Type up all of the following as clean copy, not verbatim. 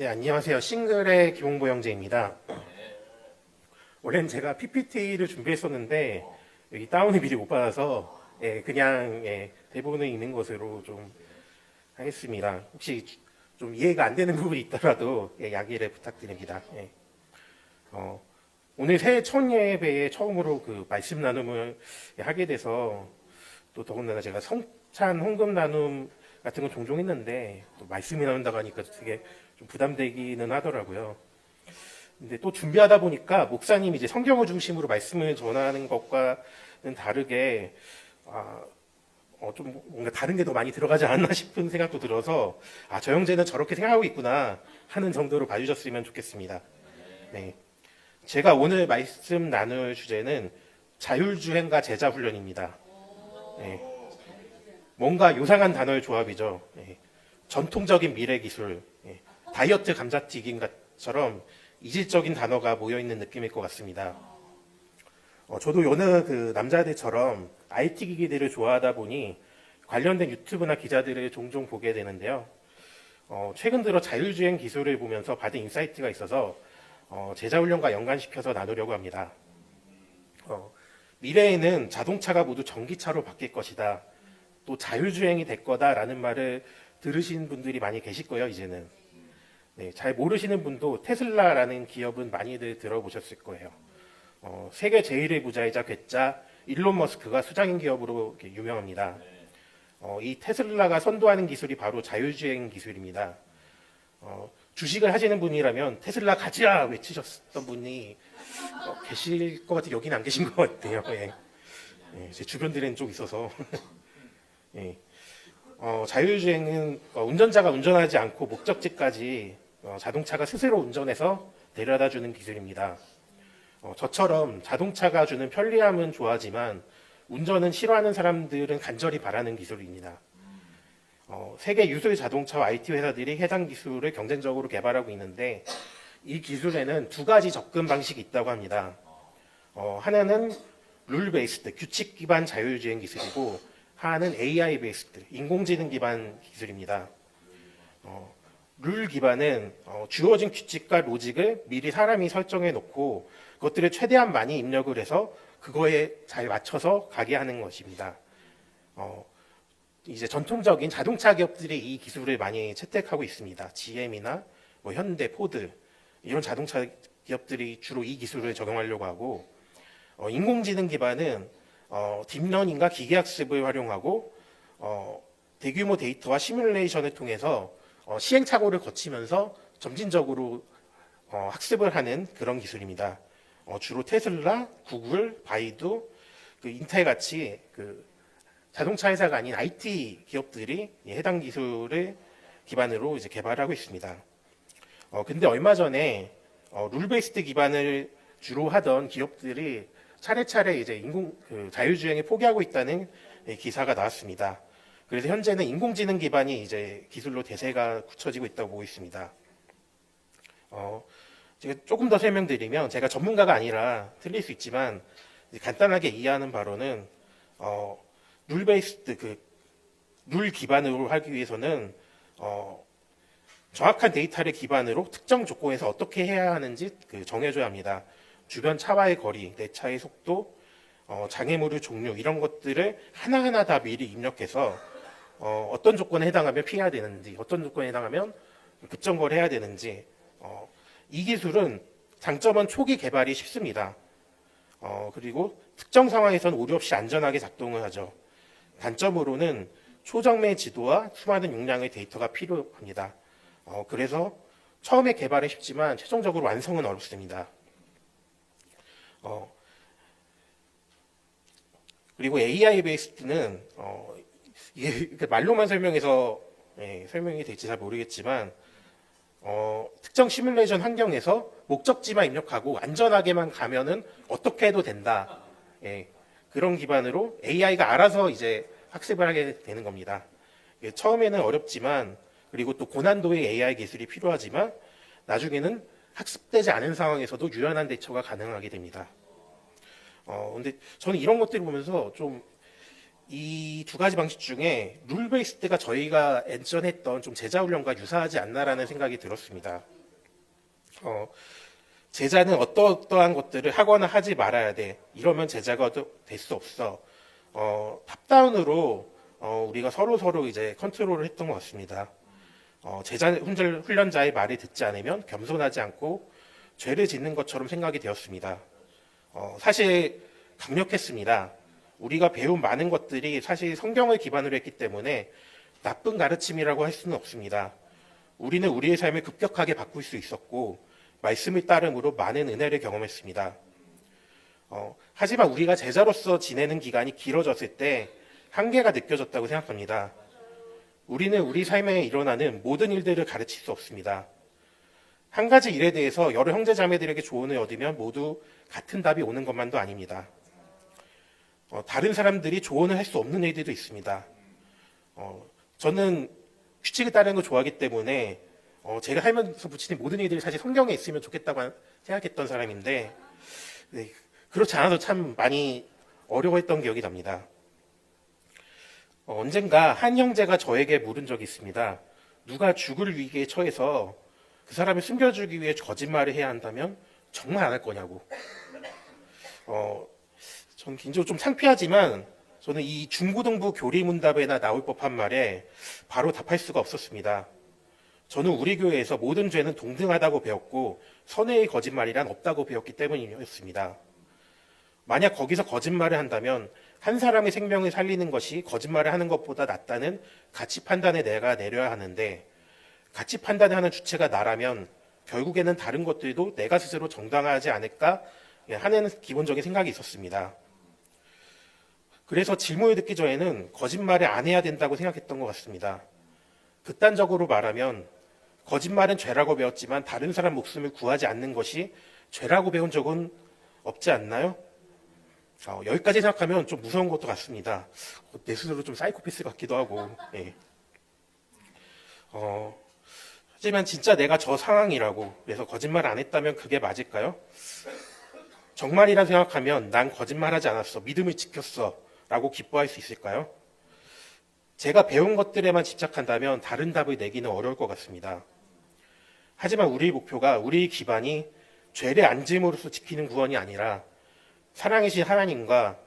네, 안녕하세요. 싱글의 김홍보 형제입니다. 원래는 제가 PPT를 준비했었는데 여기 다운을 미리 못 받아서 그냥 대본에 있는 것으로 좀 하겠습니다. 혹시 좀 이해가 안 되는 부분이 있더라도 양해를 부탁드립니다. 오늘 새해 첫 예배에 처음으로 그 말씀 나눔을 하게 돼서 또 더군다나 제가 성찬 헌금 나눔 같은 건 종종 했는데 또 말씀이 나온다고 하니까 되게 좀 부담되기는 하더라고요. 근데 또 준비하다 보니까 목사님이 이제 성경을 중심으로 말씀을 전하는 것과는 다르게 좀 뭔가 다른 게 더 많이 들어가지 않나 싶은 생각도 들어서 저 형제는 저렇게 생각하고 있구나 하는 정도로 봐주셨으면 좋겠습니다. 네, 제가 오늘 말씀 나눌 주제는 자율주행과 제자훈련입니다. 네, 뭔가 요상한 단어의 조합이죠. 전통적인 미래기술, 다이어트 감자튀김처럼 이질적인 단어가 모여있는 느낌일 것 같습니다. 저도 여느 그 남자들처럼 IT 기기들을 좋아하다 보니 관련된 유튜브나 기자들을 종종 보게 되는데요. 최근 들어 자율주행 기술을 보면서 받은 인사이트가 있어서 제자훈련과 연관시켜서 나누려고 합니다. 미래에는 자동차가 모두 전기차로 바뀔 것이다. 또 자율주행이 될 거다라는 말을 들으신 분들이 많이 계실 거예요, 이제는. 네, 잘 모르시는 분도 테슬라라는 기업은 많이들 들어보셨을 거예요. 세계 제1의 부자이자 괴짜 일론 머스크가 수장인 기업으로 유명합니다. 이 테슬라가 선도하는 기술이 바로 자율주행 기술입니다. 주식을 하시는 분이라면 테슬라 가자 외치셨던 분이 계실 것 같아요. 여기는 안 계신 것 같아요. 제 주변들에는 좀 있어서. 자율주행은 운전자가 운전하지 않고 목적지까지 자동차가 스스로 운전해서 데려다주는 기술입니다. 저처럼 자동차가 주는 편리함은 좋아하지만 운전은 싫어하는 사람들은 간절히 바라는 기술입니다. 세계 유술 자동차와 IT 회사들이 해당 기술을 경쟁적으로 개발하고 있는데 이 기술에는 두 가지 접근 방식이 있다고 합니다. 하나는 룰 베이스드, 규칙 기반 자율주행 기술이고 하나는 AI 베이스드, 인공지능 기반 기술입니다. 룰 기반은 주어진 규칙과 로직을 미리 사람이 설정해 놓고 그것들을 최대한 많이 입력을 해서 그거에 잘 맞춰서 가게 하는 것입니다. 이제 전통적인 자동차 기업들이 이 기술을 많이 채택하고 있습니다. GM이나 현대, 포드 이런 자동차 기업들이 주로 이 기술을 적용하려고 하고 인공지능 기반은 딥러닝과 기계학습을 활용하고 대규모 데이터와 시뮬레이션을 통해서 시행착오를 거치면서 점진적으로 학습을 하는 그런 기술입니다. 주로 테슬라, 구글, 바이두, 인텔 같이 자동차 회사가 아닌 IT 기업들이 해당 기술을 기반으로 이제 개발하고 있습니다. 근데 얼마 전에 룰 베이스드 기반을 주로 하던 기업들이 차례차례 이제 자율주행을 포기하고 있다는 기사가 나왔습니다. 그래서 현재는 인공지능 기반이 이제 기술로 대세가 굳혀지고 있다고 보고 있습니다. 제가 조금 더 설명드리면 제가 전문가가 아니라 틀릴 수 있지만 간단하게 이해하는 바로는 룰 베이스드 룰 기반으로 하기 위해서는 정확한 데이터를 기반으로 특정 조건에서 어떻게 해야 하는지 정해줘야 합니다. 주변 차와의 거리, 내 차의 속도, 장애물의 종류 이런 것들을 하나하나 다 미리 입력해서 어떤 조건에 해당하면 피해야 되는지, 어떤 조건에 해당하면 급정거를 해야 되는지 이 기술은 장점은 초기 개발이 쉽습니다. 그리고 특정 상황에서는 오류 없이 안전하게 작동을 하죠. 단점으로는 초정밀 지도와 수많은 용량의 데이터가 필요합니다. 그래서 처음에 개발은 쉽지만 최종적으로 완성은 어렵습니다. 그리고 AI 베이스드는 이게 말로만 설명해서 설명이 될지 잘 모르겠지만 특정 시뮬레이션 환경에서 목적지만 입력하고 안전하게만 가면은 어떻게 해도 된다. 그런 기반으로 AI가 알아서 이제 학습을 하게 되는 겁니다. 처음에는 어렵지만 그리고 또 고난도의 AI 기술이 필요하지만 나중에는 학습되지 않은 상황에서도 유연한 대처가 가능하게 됩니다. 근데 저는 이런 것들을 보면서 좀 이 두 가지 방식 중에 룰 베이스드가 저희가 엔전했던 좀 제자 훈련과 유사하지 않나라는 생각이 들었습니다. 제자는 어떠한 것들을 하거나 하지 말아야 돼. 이러면 제자가 될 수 없어. 탑다운으로 우리가 서로 이제 컨트롤을 했던 것 같습니다. 제자 훈련자의 말을 듣지 않으면 겸손하지 않고 죄를 짓는 것처럼 생각이 되었습니다. 사실 강력했습니다. 우리가 배운 많은 것들이 사실 성경을 기반으로 했기 때문에 나쁜 가르침이라고 할 수는 없습니다. 우리는 우리의 삶을 급격하게 바꿀 수 있었고 말씀을 따름으로 많은 은혜를 경험했습니다. 하지만 우리가 제자로서 지내는 기간이 길어졌을 때 한계가 느껴졌다고 생각합니다. 우리는 우리 삶에 일어나는 모든 일들을 가르칠 수 없습니다. 한 가지 일에 대해서 여러 형제자매들에게 조언을 얻으면 모두 같은 답이 오는 것만도 아닙니다. 다른 사람들이 조언을 할 수 없는 일들도 있습니다. 저는 규칙을 따르는 걸 좋아하기 때문에 제가 살면서 붙이는 모든 일들이 사실 성경에 있으면 좋겠다고 생각했던 사람인데 네, 그렇지 않아서 참 많이 어려워했던 기억이 납니다. 언젠가 한 형제가 저에게 물은 적이 있습니다. 누가 죽을 위기에 처해서 그 사람을 숨겨주기 위해 거짓말을 해야 한다면 정말 안 할 거냐고. 전 개인적으로 좀 창피하지만 저는 이 중고등부 교리문답에나 나올 법한 말에 바로 답할 수가 없었습니다. 저는 우리 교회에서 모든 죄는 동등하다고 배웠고 선의의 거짓말이란 없다고 배웠기 때문이었습니다. 만약 거기서 거짓말을 한다면 한 사람의 생명을 살리는 것이 거짓말을 하는 것보다 낫다는 가치 판단에 내가 내려야 하는데 가치 판단을 하는 주체가 나라면 결국에는 다른 것들도 내가 스스로 정당하지 않을까 하는 기본적인 생각이 있었습니다. 그래서 질문을 듣기 전에는 거짓말을 안 해야 된다고 생각했던 것 같습니다. 극단적으로 말하면 거짓말은 죄라고 배웠지만 다른 사람 목숨을 구하지 않는 것이 죄라고 배운 적은 없지 않나요? 여기까지 생각하면 좀 무서운 것도 같습니다. 내 스스로 좀 사이코패스 같기도 하고. 예. 하지만 진짜 내가 저 상황이라고 그래서 거짓말 안 했다면 그게 맞을까요? 정말이라 생각하면 난 거짓말하지 않았어. 믿음을 지켰어. 라고 기뻐할 수 있을까요? 제가 배운 것들에만 집착한다면 다른 답을 내기는 어려울 것 같습니다. 하지만 우리의 목표가 우리의 기반이 죄를 안 짐으로써 지키는 구원이 아니라 사랑이신 하나님과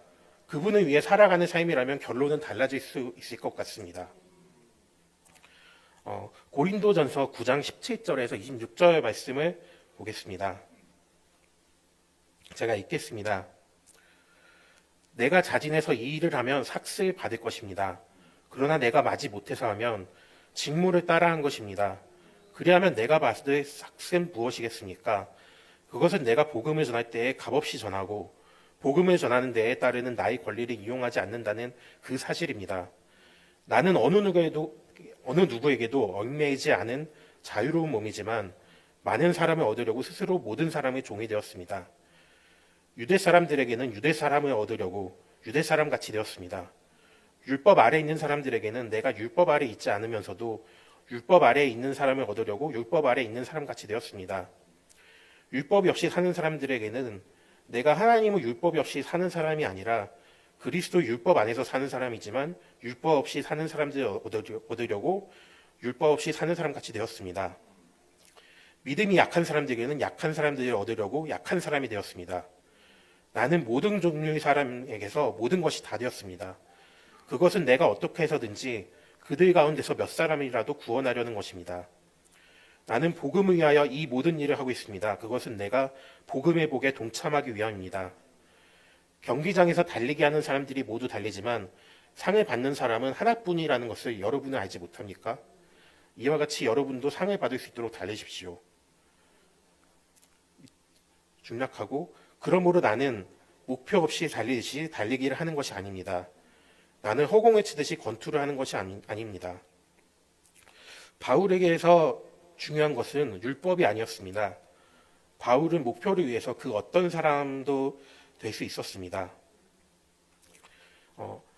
그분을 위해 살아가는 삶이라면 결론은 달라질 수 있을 것 같습니다. 고린도전서 9장 17절에서 26절 말씀을 보겠습니다. 제가 읽겠습니다. 내가 자진해서 이 일을 하면 삭슬 받을 것입니다. 그러나 내가 마지 못해서 하면 직무를 따라한 것입니다. 그리하면 내가 받을 삭슬은 무엇이겠습니까? 그것은 내가 복음을 전할 때에 값없이 전하고 복음을 전하는 데에 따르는 나의 권리를 이용하지 않는다는 그 사실입니다. 나는 어느 누구에게도 얽매이지 않은 자유로운 몸이지만 많은 사람을 얻으려고 스스로 모든 사람의 종이 되었습니다. 유대 사람들에게는 유대 사람을 얻으려고 유대 사람 같이 되었습니다. 율법 아래 있는 사람들에게는 내가 율법 아래 있지 않으면서도 율법 아래에 있는 사람을 얻으려고 율법 아래 있는 사람 같이 되었습니다. 율법이 없이 사는 사람들에게는 내가 하나님의 율법이 없이 사는 사람이 아니라 그리스도 율법 안에서 사는 사람이지만 율법 없이 사는 사람들을 얻으려고 율법 없이 사는 사람 같이 되었습니다. 믿음이 약한 사람들에게는 약한 사람들을 얻으려고 약한 사람이 되었습니다. 나는 모든 종류의 사람에게서 모든 것이 다 되었습니다. 그것은 내가 어떻게 해서든지 그들 가운데서 몇 사람이라도 구원하려는 것입니다. 나는 복음을 위하여 이 모든 일을 하고 있습니다. 그것은 내가 복음의 복에 동참하기 위함입니다. 경기장에서 달리기 하는 사람들이 모두 달리지만 상을 받는 사람은 하나뿐이라는 것을 여러분은 알지 못합니까? 이와 같이 여러분도 상을 받을 수 있도록 달리십시오. 중략하고 그러므로 나는 목표 없이 달리듯이 달리기를 하는 것이 아닙니다. 나는 허공을 치듯이 권투를 하는 것이 아닙니다. 바울에게서 중요한 것은 율법이 아니었습니다. 바울은 목표를 위해서 그 어떤 사람도 될 수 있었습니다.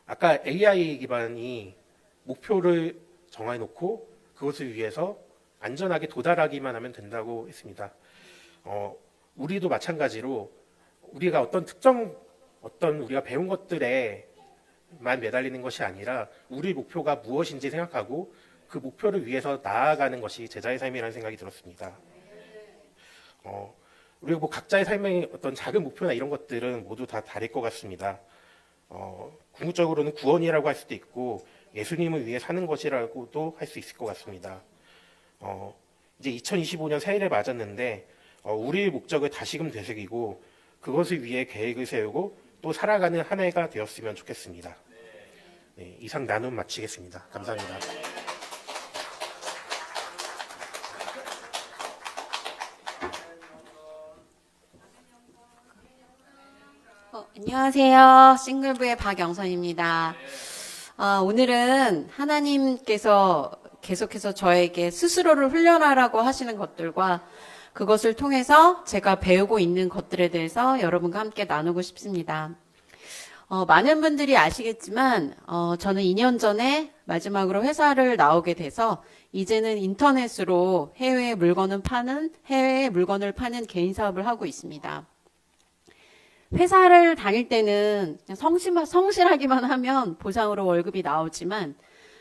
아까 AI 기반이 목표를 정해놓고 그것을 위해서 안전하게 도달하기만 하면 된다고 했습니다. 우리도 마찬가지로 우리가 어떤 특정 우리가 배운 것들에 매달리는 것이 아니라 우리 목표가 무엇인지 생각하고 그 목표를 위해서 나아가는 것이 제자의 삶이라는 생각이 들었습니다. 그리고 뭐 각자의 삶의 어떤 작은 목표나 이런 것들은 모두 다 다를 것 같습니다. 궁극적으로는 구원이라고 할 수도 있고 예수님을 위해 사는 것이라고도 할 수 있을 것 같습니다. 이제 2025년 새해를 맞았는데 우리의 목적을 다시금 되새기고 그것을 위해 계획을 세우고 또 살아가는 한 해가 되었으면 좋겠습니다. 네, 이상 나눔 마치겠습니다. 감사합니다. 안녕하세요. 싱글부의 박영선입니다. 오늘은 하나님께서 계속해서 저에게 스스로를 훈련하라고 하시는 것들과 그것을 통해서 제가 배우고 있는 것들에 대해서 여러분과 함께 나누고 싶습니다. 많은 분들이 아시겠지만 저는 2년 전에 마지막으로 회사를 나오게 돼서 이제는 인터넷으로 해외에 물건을 파는 개인 사업을 하고 있습니다. 회사를 다닐 때는 그냥 성실하기만 하면 보상으로 월급이 나오지만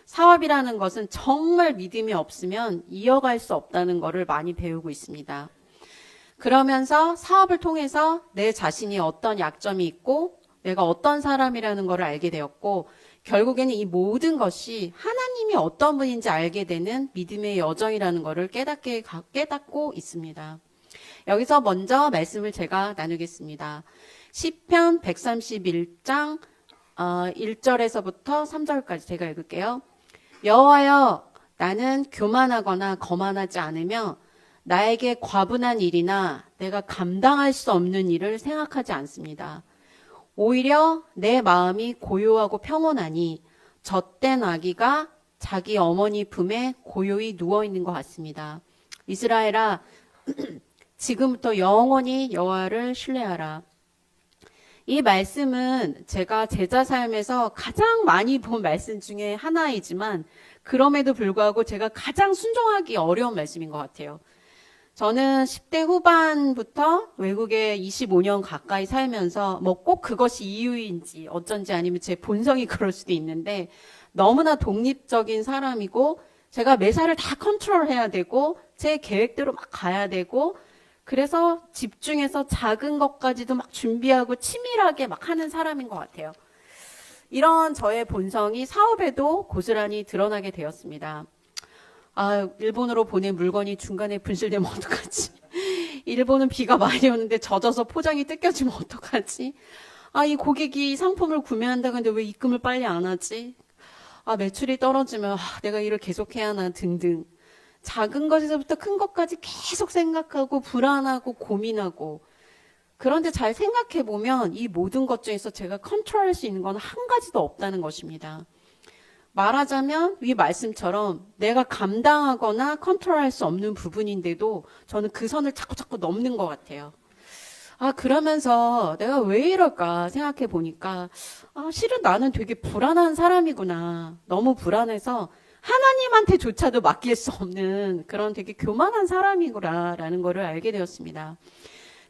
사업이라는 것은 정말 믿음이 없으면 이어갈 수 없다는 것을 많이 배우고 있습니다. 그러면서 사업을 통해서 내 자신이 어떤 약점이 있고 내가 어떤 사람이라는 것을 알게 되었고 결국에는 이 모든 것이 하나님이 어떤 분인지 알게 되는 믿음의 여정이라는 것을 깨닫고 있습니다. 여기서 먼저 말씀을 제가 나누겠습니다. 시편 131장 1절에서부터 3절까지 제가 읽을게요. 여호와여, 나는 교만하거나 거만하지 않으며 나에게 과분한 일이나 내가 감당할 수 없는 일을 생각하지 않습니다. 오히려 내 마음이 고요하고 평온하니 젖된 아기가 자기 어머니 품에 고요히 누워있는 것 같습니다. 이스라엘아, 지금부터 영원히 여호와를 신뢰하라. 이 말씀은 제가 제자 삶에서 가장 많이 본 말씀 중에 하나이지만 그럼에도 불구하고 제가 가장 순종하기 어려운 말씀인 것 같아요. 저는 10대 후반부터 외국에 25년 가까이 살면서 뭐 꼭 그것이 이유인지 어쩐지 아니면 제 본성이 그럴 수도 있는데 너무나 독립적인 사람이고 제가 매사를 다 컨트롤해야 되고 제 계획대로 막 가야 되고 그래서 집중해서 작은 것까지도 막 준비하고 치밀하게 막 하는 사람인 것 같아요. 이런 저의 본성이 사업에도 고스란히 드러나게 되었습니다. 일본으로 보낸 물건이 중간에 분실되면 어떡하지? 일본은 비가 많이 오는데 젖어서 포장이 뜯겨지면 어떡하지? 이 고객이 상품을 구매한다고 하는데 왜 입금을 빨리 안 하지? 매출이 떨어지면 내가 일을 계속해야 하나 등등. 작은 것에서부터 큰 것까지 계속 생각하고 불안하고 고민하고 그런데 잘 생각해 보면 이 모든 것 중에서 제가 컨트롤할 수 있는 건 한 가지도 없다는 것입니다. 말하자면 이 말씀처럼 내가 감당하거나 컨트롤할 수 없는 부분인데도 저는 그 선을 자꾸 넘는 것 같아요. 그러면서 내가 왜 이럴까 생각해 보니까 실은 나는 되게 불안한 사람이구나. 너무 불안해서 하나님한테조차도 맡길 수 없는 그런 되게 교만한 사람이구나라는 거를 알게 되었습니다.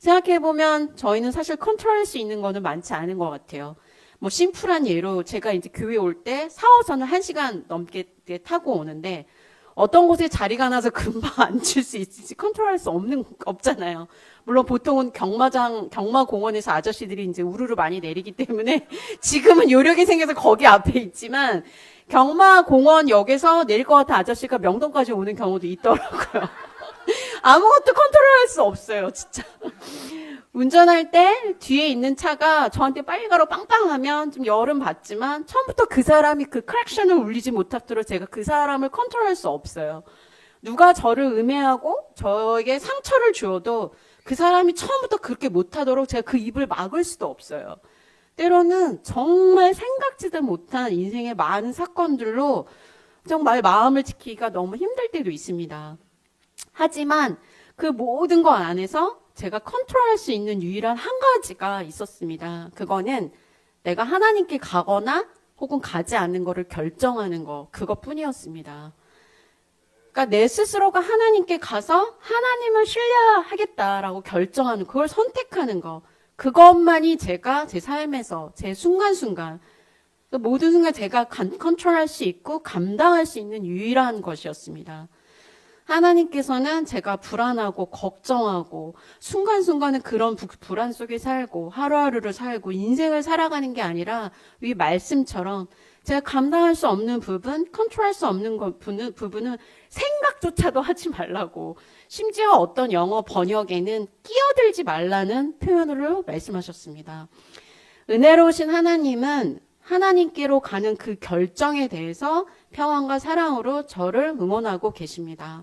생각해보면 저희는 사실 컨트롤할 수 있는 거는 많지 않은 것 같아요. 뭐 심플한 예로 제가 이제 교회 올 때 4호선을 1시간 넘게 타고 오는데 어떤 곳에 자리가 나서 금방 앉을 수 있을지 컨트롤할 수 없잖아요. 물론 보통은 경마공원에서 아저씨들이 이제 우르르 많이 내리기 때문에 지금은 요령이 생겨서 거기 앞에 있지만 경마공원역에서 내릴 것 같은 아저씨가 명동까지 오는 경우도 있더라고요. 아무것도 컨트롤할 수 없어요, 진짜. 운전할 때 뒤에 있는 차가 저한테 빨리 가로 빵빵하면 좀 열은 받지만 처음부터 그 사람이 그 크랙션을 울리지 못하도록 제가 그 사람을 컨트롤할 수 없어요. 누가 저를 음해하고 저에게 상처를 주어도 그 사람이 처음부터 그렇게 못하도록 제가 그 입을 막을 수도 없어요. 때로는 정말 생각지도 못한 인생의 많은 사건들로 정말 마음을 지키기가 너무 힘들 때도 있습니다. 하지만 그 모든 것 안에서 제가 컨트롤할 수 있는 유일한 한 가지가 있었습니다. 그거는 내가 하나님께 가거나 혹은 가지 않는 거를 결정하는 거, 그것뿐이었습니다. 그러니까 내 스스로가 하나님께 가서 하나님을 신뢰하겠다라고 결정하는, 그걸 선택하는 거, 그것만이 제가 제 삶에서 제 순간순간 또 모든 순간 제가 컨트롤할 수 있고 감당할 수 있는 유일한 것이었습니다. 하나님께서는 제가 불안하고 걱정하고 순간순간은 그런 불안 속에 살고 하루하루를 살고 인생을 살아가는 게 아니라 이 말씀처럼 제가 감당할 수 없는 부분, 컨트롤할 수 없는 부분은 생각조차도 하지 말라고, 심지어 어떤 영어 번역에는 끼어들지 말라는 표현으로 말씀하셨습니다. 은혜로우신 하나님은 하나님께로 가는 그 결정에 대해서 평안과 사랑으로 저를 응원하고 계십니다.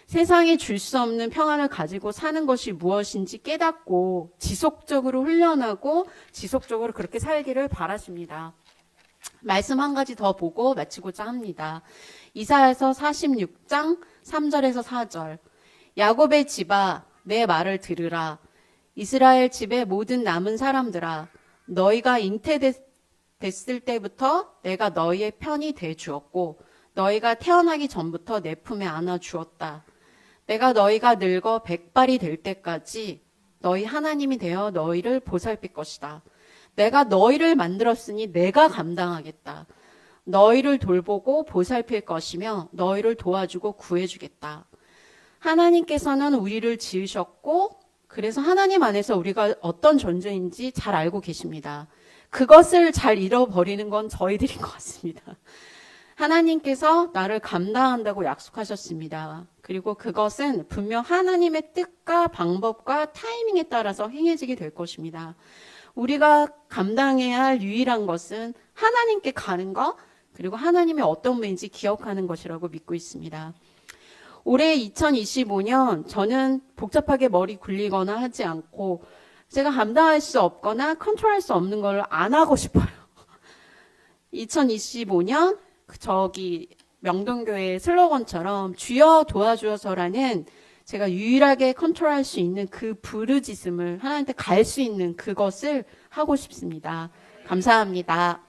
세상이 줄 수 없는 평안을 가지고 사는 것이 무엇인지 깨닫고 지속적으로 훈련하고 지속적으로 그렇게 살기를 바라십니다. 말씀 한 가지 더 보고 마치고자 합니다. 이사야서 46장 3절에서 4절. 야곱의 집아 내 말을 들으라. 이스라엘 집의 모든 남은 사람들아 너희가 잉태됐을 때부터 내가 너희의 편이 돼 주었고 너희가 태어나기 전부터 내 품에 안아 주었다. 내가 너희가 늙어 백발이 될 때까지 너희 하나님이 되어 너희를 보살필 것이다. 내가 너희를 만들었으니 내가 감당하겠다. 너희를 돌보고 보살필 것이며 너희를 도와주고 구해주겠다. 하나님께서는 우리를 지으셨고 그래서 하나님 안에서 우리가 어떤 존재인지 잘 알고 계십니다. 그것을 잘 잃어버리는 건 저희들인 것 같습니다. 하나님께서 나를 감당한다고 약속하셨습니다. 그리고 그것은 분명 하나님의 뜻과 방법과 타이밍에 따라서 행해지게 될 것입니다. 우리가 감당해야 할 유일한 것은 하나님께 가는 것, 그리고 하나님이 어떤 분인지 기억하는 것이라고 믿고 있습니다. 올해 2025년 저는 복잡하게 머리 굴리거나 하지 않고 제가 감당할 수 없거나 컨트롤할 수 없는 걸 안 하고 싶어요. 2025년 저기 명동교회 슬로건처럼 주여 도와주어서라는 제가 유일하게 컨트롤할 수 있는 그 부르짖음을 하나님한테 갈 수 있는 그것을 하고 싶습니다. 감사합니다.